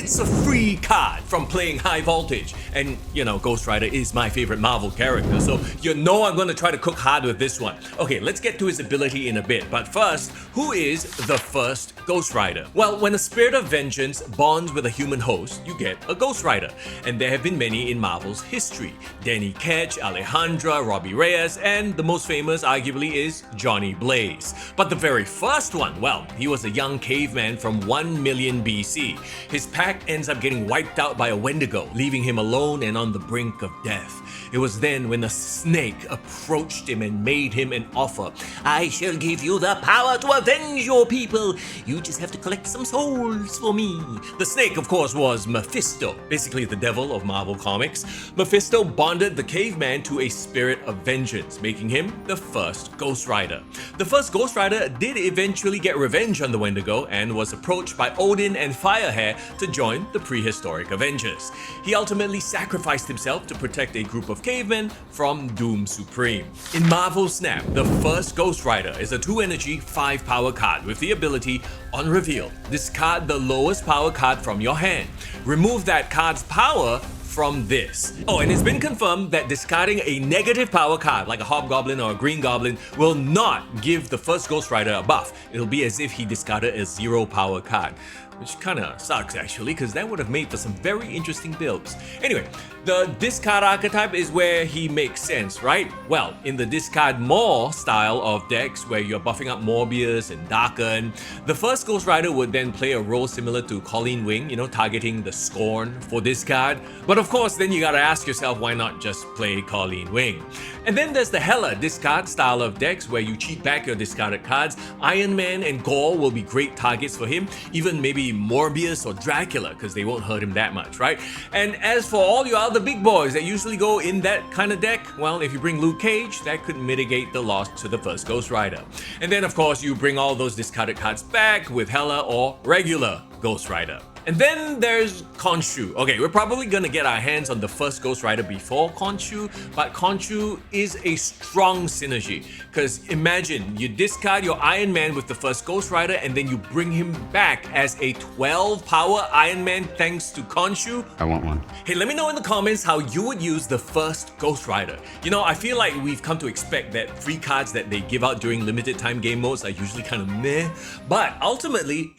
It's a free card from playing High Voltage. And, you know, Ghost Rider is my favorite Marvel character, so you know I'm gonna try to cook hard with this one. Okay, let's get to his ability in a bit, but first, who is the first Ghost Rider? Well, when a spirit of vengeance bonds with a human host, you get a Ghost Rider. And there have been many in Marvel's history. Danny Ketch, Alejandra, Robbie Reyes, and the most famous arguably is Johnny Blaze. But the very first one, well, he was a young caveman from 1 million BC. His pack ends up getting wiped out by a Wendigo, leaving him alone and on the brink of death. It was then when a snake approached him and made him an offer. I shall give you the power to avenge your people. You just have to collect some souls for me. The snake, of course, was Mephisto, basically the devil of Marvel Comics. Mephisto bonded the caveman to a spirit of vengeance, making him the first Ghost Rider. The first Ghost Rider did eventually get revenge on the Wendigo and was approached by Odin and Firehair to join the prehistoric Avengers. He ultimately sacrificed himself to protect a group of cavemen from Doom Supreme. In Marvel Snap, the first Ghost Rider is a 2-energy, 5-power card with the ability, on reveal, discard the lowest power card from your hand. Remove that card's power from this. Oh, and it's been confirmed that discarding a negative power card like a Hobgoblin or a Green Goblin will not give the first Ghost Rider a buff. It'll be as if he discarded a 0 power card. Which kinda sucks actually, because that would have made for some very interesting builds. Anyway, the discard archetype is where he makes sense, right? Well, in the discard more style of decks where you're buffing up Morbius and Darken, the first Ghost Rider would then play a role similar to Colleen Wing, you know, targeting the Scorn for discard. But of course, then you gotta ask yourself, why not just play Colleen Wing? And then there's the Hela discard style of decks where you cheat back your discarded cards. Iron Man and Gore will be great targets for him, even maybe Morbius or Dracula, because they won't hurt him that much, right? And as for all you other big boys that usually go in that kind of deck, well, if you bring Luke Cage, that could mitigate the loss to the first Ghost Rider. And then of course you bring all those discarded cards back with Hela or regular Ghost Rider. And then there's Khonshu. Okay, we're probably gonna get our hands on the first Ghost Rider before Khonshu, but Khonshu is a strong synergy. Because imagine, you discard your Iron Man with the first Ghost Rider and then you bring him back as a 12 power Iron Man thanks to Khonshu. I want one. Hey, let me know in the comments how you would use the first Ghost Rider. You know, I feel like we've come to expect that free cards that they give out during limited time game modes are usually kind of meh, but ultimately,